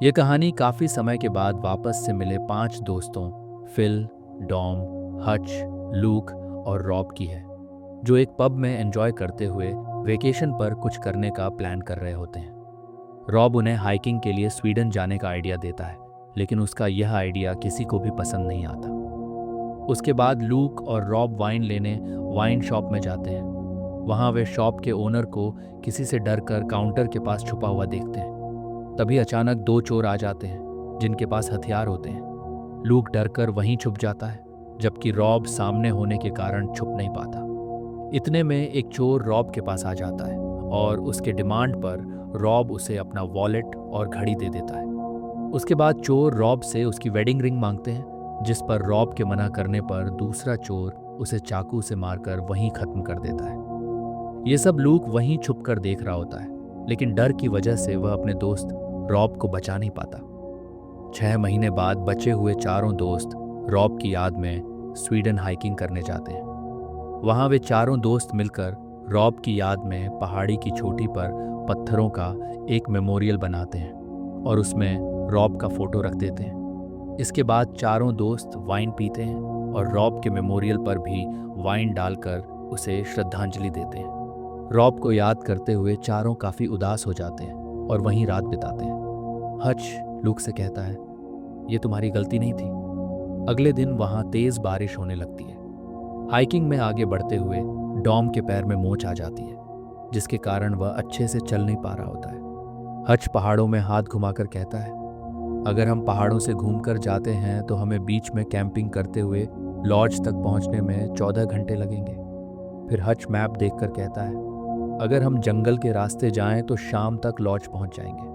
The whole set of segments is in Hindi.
ये कहानी काफ़ी समय के बाद वापस से मिले 5 दोस्तों फिल, डॉम, हच, लूक और रॉब की है, जो एक पब में एंजॉय करते हुए वेकेशन पर कुछ करने का प्लान कर रहे होते हैं। रॉब उन्हें हाइकिंग के लिए स्वीडन जाने का आइडिया देता है, लेकिन उसका यह आइडिया किसी को भी पसंद नहीं आता। उसके बाद लूक और रॉब वाइन लेने वाइन शॉप में जाते हैं। वहाँ वे शॉप के ओनर को किसी से डर कर काउंटर के पास छुपा हुआ देखते हैं। तभी अचानक 2 चोर आ जाते हैं, जिनके पास हथियार होते हैं। लूक डरकर वहीं छुप जाता है, जबकि रॉब सामने होने के कारण छुप नहीं पाता। इतने में एक चोर रॉब के पास आ जाता है और उसके डिमांड पर रॉब उसे अपना वॉलेट और घड़ी दे देता है। उसके बाद चोर रॉब से उसकी वेडिंग रिंग मांगते हैं, जिस पर रॉब के मना करने पर दूसरा चोर उसे चाकू से मारकर वहीं खत्म कर देता है। ये सब लूक वहीं छुप कर देख रहा होता है, लेकिन डर की वजह से वह अपने दोस्त रॉब को बचा नहीं पाता। 6 महीने बाद बचे हुए चारों दोस्त रॉब की याद में स्वीडन हाइकिंग करने जाते हैं। वहाँ वे चारों दोस्त मिलकर रॉब की याद में पहाड़ी की चोटी पर पत्थरों का एक मेमोरियल बनाते हैं और उसमें रॉब का फोटो रख देते हैं। इसके बाद चारों दोस्त वाइन पीते हैं और रॉब के मेमोरियल पर भी वाइन डालकर उसे श्रद्धांजलि देते हैं। रॉब को याद करते हुए चारों काफ़ी उदास हो जाते हैं और वहीं रात बिताते हैं। हच लूक से कहता है, ये तुम्हारी गलती नहीं थी। अगले दिन वहाँ तेज बारिश होने लगती है। हाइकिंग में आगे बढ़ते हुए डॉम के पैर में मोच आ जाती है, जिसके कारण वह अच्छे से चल नहीं पा रहा होता है। हच पहाड़ों में हाथ घुमाकर कहता है, अगर हम पहाड़ों से घूमकर जाते हैं तो हमें बीच में कैंपिंग करते हुए लॉज तक पहुंचने में 14 घंटे लगेंगे। फिर हच मैप देखकर कहता है, अगर हम जंगल के रास्ते जाएं तो शाम तक लॉज पहुंच जाएंगे।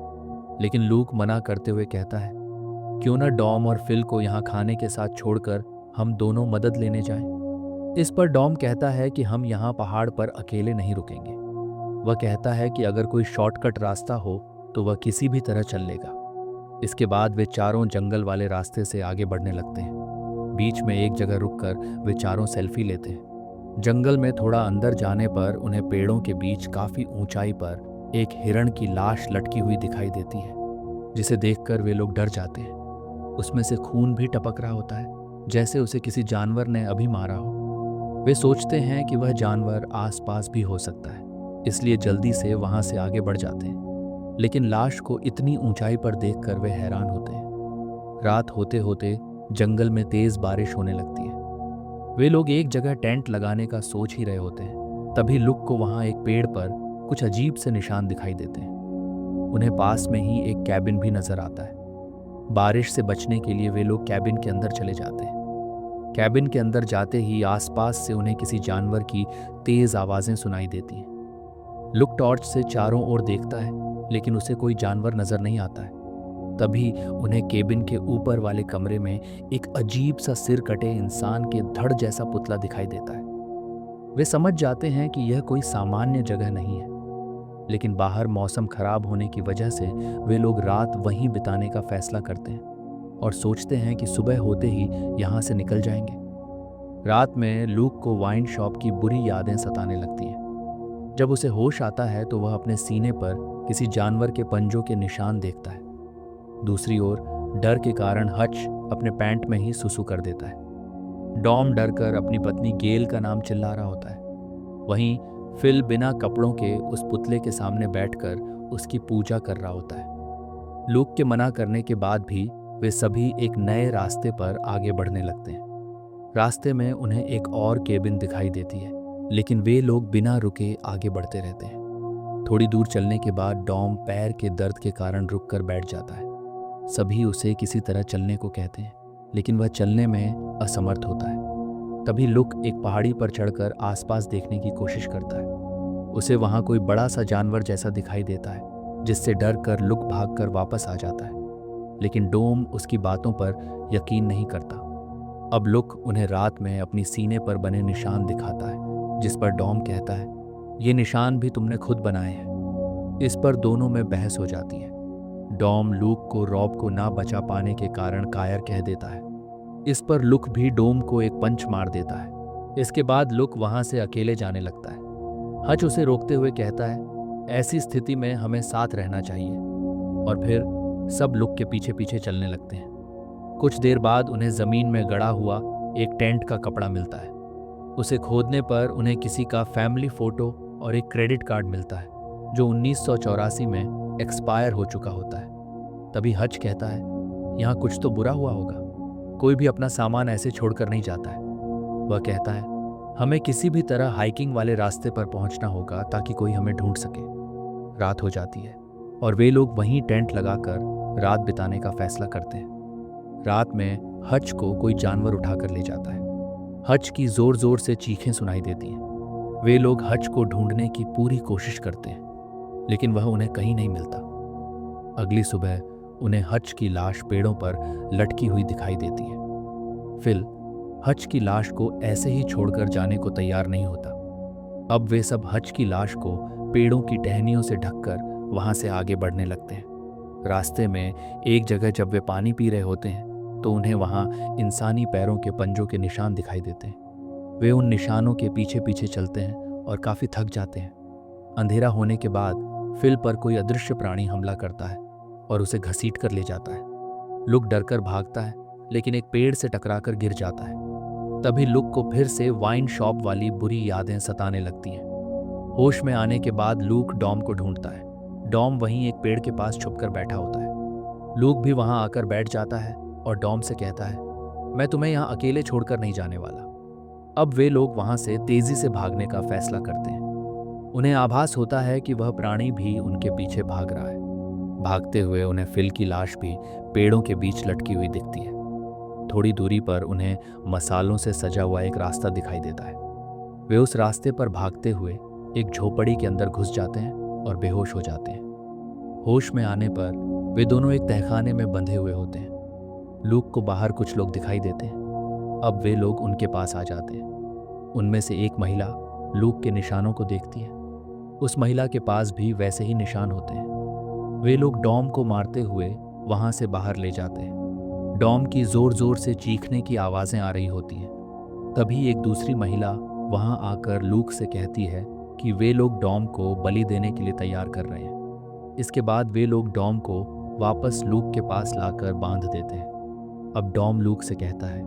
लेकिन लूक मना करते हुए कहता है, क्यों ना डॉम और फिल को यहाँ खाने के साथ छोड़कर हम दोनों मदद लेने जाएं। इस पर डॉम कहता है कि हम यहाँ पहाड़ पर अकेले नहीं रुकेंगे। वह कहता है कि अगर कोई शॉर्टकट रास्ता हो तो वह किसी भी तरह चल लेगा। इसके बाद वे चारों जंगल वाले रास्ते से आगे बढ़ने लगते हैं। बीच में एक जगह रुककर वे चारों सेल्फी लेते हैं। जंगल में थोड़ा अंदर जाने पर उन्हें पेड़ों के बीच काफी ऊंचाई पर एक हिरण की लाश लटकी हुई दिखाई देती है, जिसे देखकर वे लोग डर जाते हैं। उसमें से खून भी टपक रहा होता है, जैसे उसे किसी जानवर ने अभी मारा हो। वे सोचते हैं कि वह जानवर आसपास भी हो सकता है, इसलिए जल्दी से वहां से आगे बढ़ जाते हैं। लेकिन लाश को इतनी ऊंचाई पर देखकर वे हैरान होते हैं। रात होते होते जंगल में तेज बारिश होने लगती है। वे लोग एक जगह टेंट लगाने का सोच ही रहे होते हैं, तभी लुक को वहां एक पेड़ पर कुछ अजीब से निशान दिखाई देते हैं। उन्हें पास में ही एक कैबिन भी नजर आता है। बारिश से बचने के लिए वे लोग कैबिन के अंदर चले जाते हैं। कैबिन के अंदर जाते ही आसपास से उन्हें किसी जानवर की तेज आवाजें सुनाई देती हैं। लुक टॉर्च से चारों ओर देखता है, लेकिन उसे कोई जानवर नजर नहीं आता है। तभी उन्हें केबिन के ऊपर वाले कमरे में एक अजीब सा सिर कटे इंसान के धड़ जैसा पुतला दिखाई देता है। वे समझ जाते हैं कि यह कोई सामान्य जगह नहीं है, लेकिन बाहर मौसम खराब होने की वजह से वे लोग रात वहीं बिताने का फैसला करते हैं और सोचते हैं कि सुबह होते ही यहाँ से निकल जाएंगे। रात में लूक को वाइन शॉप की बुरी यादें सताने लगती हैं। जब उसे होश आता है तो वह अपने सीने पर किसी जानवर के पंजों के निशान देखता है। दूसरी ओर डर के कारण हच अपने पैंट में ही सुसु कर देता है। डॉम डरकर अपनी पत्नी गेल का नाम चिल्ला रहा होता है। वहीं फिल बिना कपड़ों के उस पुतले के सामने बैठकर उसकी पूजा कर रहा होता है। लूक के मना करने के बाद भी वे सभी एक नए रास्ते पर आगे बढ़ने लगते हैं। रास्ते में उन्हें एक और केबिन दिखाई देती है, लेकिन वे लोग बिना रुके आगे बढ़ते रहते हैं। थोड़ी दूर चलने के बाद डॉम पैर के दर्द के कारण रुककर बैठ जाता है। सभी उसे किसी तरह चलने को कहते हैं, लेकिन वह चलने में असमर्थ होता है। तभी लुक एक पहाड़ी पर चढ़कर आसपास देखने की कोशिश करता है। उसे वहां कोई बड़ा सा जानवर जैसा दिखाई देता है, जिससे डर कर लुक भागकर वापस आ जाता है। लेकिन डोम उसकी बातों पर यकीन नहीं करता। अब लुक उन्हें रात में अपनी सीने पर बने निशान दिखाता है, जिस पर डॉम कहता है, ये निशान भी तुमने खुद बनाए हैं। इस पर दोनों में बहस हो जाती है। डॉम लूक को रॉब को ना बचा पाने के कारण कायर कह देता है। इस पर लुक भी डोम को एक पंच मार देता है। इसके बाद लुक वहां से अकेले जाने लगता है। हच उसे रोकते हुए कहता है, ऐसी स्थिति में हमें साथ रहना चाहिए। और फिर सब लुक के पीछे पीछे चलने लगते हैं। कुछ देर बाद उन्हें ज़मीन में गड़ा हुआ एक टेंट का कपड़ा मिलता है। उसे खोदने पर उन्हें किसी का फैमिली फ़ोटो और एक क्रेडिट कार्ड मिलता है जो 1984 में एक्सपायर हो चुका होता है। तभी हच कहता है, यहाँ कुछ तो बुरा हुआ होगा, कोई भी अपना सामान ऐसे छोड़कर नहीं जाता है। वह कहता है, हमें किसी भी तरह हाइकिंग वाले रास्ते पर पहुंचना होगा ताकि कोई हमें ढूंढ सके। रात हो जाती है और वे लोग वहीं टेंट लगाकर रात बिताने का फैसला करते हैं। रात में हच को कोई जानवर उठाकर ले जाता है। हच की जोर जोर से चीखें सुनाई देती हैं। वे लोग हच को ढूंढने की पूरी कोशिश करते हैं, लेकिन वह उन्हें कहीं नहीं मिलता। अगली सुबह उन्हें हच की लाश पेड़ों पर लटकी हुई दिखाई देती है। फिल हच की लाश को ऐसे ही छोड़कर जाने को तैयार नहीं होता। अब वे सब हच की लाश को पेड़ों की टहनियों से ढककर वहां से आगे बढ़ने लगते हैं। रास्ते में एक जगह जब वे पानी पी रहे होते हैं तो उन्हें वहां इंसानी पैरों के पंजों के निशान दिखाई देते हैं। वे उन निशानों के पीछे पीछे चलते हैं और काफी थक जाते हैं। अंधेरा होने के बाद फिल पर कोई अदृश्य प्राणी हमला करता है और उसे घसीट कर ले जाता है। लुक डरकर भागता है, लेकिन एक पेड़ से टकराकर गिर जाता है। तभी लुक को फिर से वाइन शॉप वाली बुरी यादें सताने लगती हैं। होश में आने के बाद लुक डॉम को ढूंढता है। डॉम वहीं एक पेड़ के पास छुपकर बैठा होता है। लुक भी वहां आकर बैठ जाता है और डॉम से कहता है, मैं तुम्हें यहाँ अकेले छोड़कर नहीं जाने वाला। अब वे लोग वहां से तेजी से भागने का फैसला करते हैं। उन्हें आभास होता है कि वह प्राणी भी उनके पीछे भाग रहा है। भागते हुए उन्हें फिल की लाश भी पेड़ों के बीच लटकी हुई दिखती है। थोड़ी दूरी पर उन्हें मसालों से सजा हुआ एक रास्ता दिखाई देता है। वे उस रास्ते पर भागते हुए एक झोपड़ी के अंदर घुस जाते हैं और बेहोश हो जाते हैं। होश में आने पर वे दोनों एक तहखाने में बंधे हुए होते हैं। लुक को बाहर कुछ लोग दिखाई देते हैं। अब वे लोग उनके पास आ जाते हैं। उनमें से एक महिला लुक के निशानों को देखती है। उस महिला के पास भी वैसे ही निशान होते हैं। वे लोग डॉम को मारते हुए वहां से बाहर ले जाते हैं। डॉम की जोर जोर से चीखने की आवाजें आ रही होती हैं। तभी एक दूसरी महिला वहां आकर लुक से कहती है कि वे लोग डॉम को बलि देने के लिए तैयार कर रहे हैं। इसके बाद वे लोग डॉम को वापस लुक के पास लाकर बांध देते हैं। अब डॉम लुक से कहता है,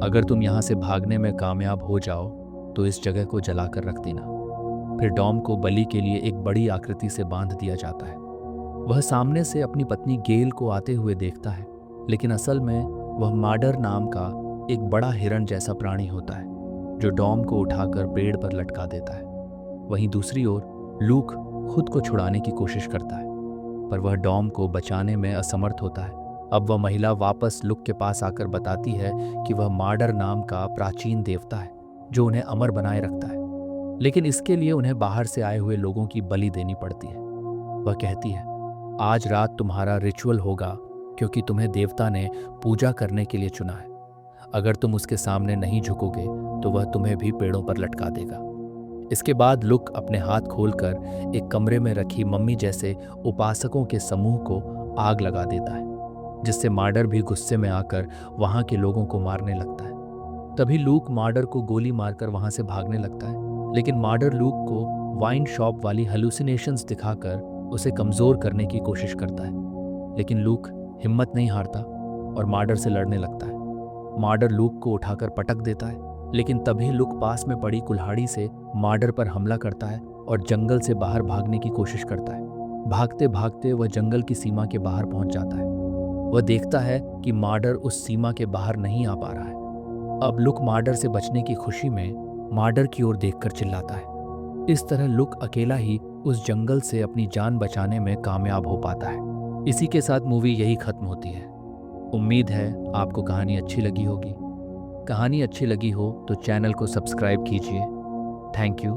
अगर तुम यहाँ से भागने में कामयाब हो जाओ तो इस जगह को जलाकर रख देना। फिर डॉम को बलि के लिए एक बड़ी आकृति से बांध दिया जाता है। वह सामने से अपनी पत्नी गेल को आते हुए देखता है, लेकिन असल में वह माडर नाम का एक बड़ा हिरण जैसा प्राणी होता है जो डॉम को उठाकर पेड़ पर लटका देता है। वहीं दूसरी ओर लुक खुद को छुड़ाने की कोशिश करता है, पर वह डॉम को बचाने में असमर्थ होता है। अब वह महिला वापस लुक के पास आकर बताती है कि वह माडर नाम का प्राचीन देवता है जो उन्हें अमर बनाए रखता है, लेकिन इसके लिए उन्हें बाहर से आए हुए लोगों की बलि देनी पड़ती है। वह कहती है, आज रात तुम्हारा रिचुअल होगा क्योंकि तुम्हें देवता ने पूजा करने के लिए चुना है। अगर तुम उसके सामने नहीं झुकोगे तो वह तुम्हें भी पेड़ों पर लटका देगा। इसके बाद लुक अपने हाथ खोलकर एक कमरे में रखी मम्मी जैसे उपासकों के समूह को आग लगा देता है, जिससे माडर भी गुस्से में आकर वहां के लोगों को मारने लगता है। तभी लुक माडर को गोली मारकर वहां से भागने लगता है, लेकिन माडर लुक को वाइन शॉप वाली हेलुसिनेशंस दिखाकर उसे कमजोर करने की कोशिश करता है। लेकिन लुक हिम्मत नहीं हारता और माडर से लड़ने लगता है। माडर लुक को उठाकर पटक देता है, लेकिन तभी लुक पास में पड़ी कुल्हाड़ी से माडर पर हमला करता है और जंगल से बाहर भागने की कोशिश करता है। भागते भागते वह जंगल की सीमा के बाहर पहुंच जाता है। वह देखता है कि माडर उस सीमा के बाहर नहीं आ पा रहा है। अब लुक माडर से बचने की खुशी में माडर की ओर देखकर चिल्लाता है। इस तरह लुक अकेला ही उस जंगल से अपनी जान बचाने में कामयाब हो पाता है। इसी के साथ मूवी यही खत्म होती है। उम्मीद है आपको कहानी अच्छी लगी होगी। कहानी अच्छी लगी हो तो चैनल को सब्सक्राइब कीजिए। Thank you.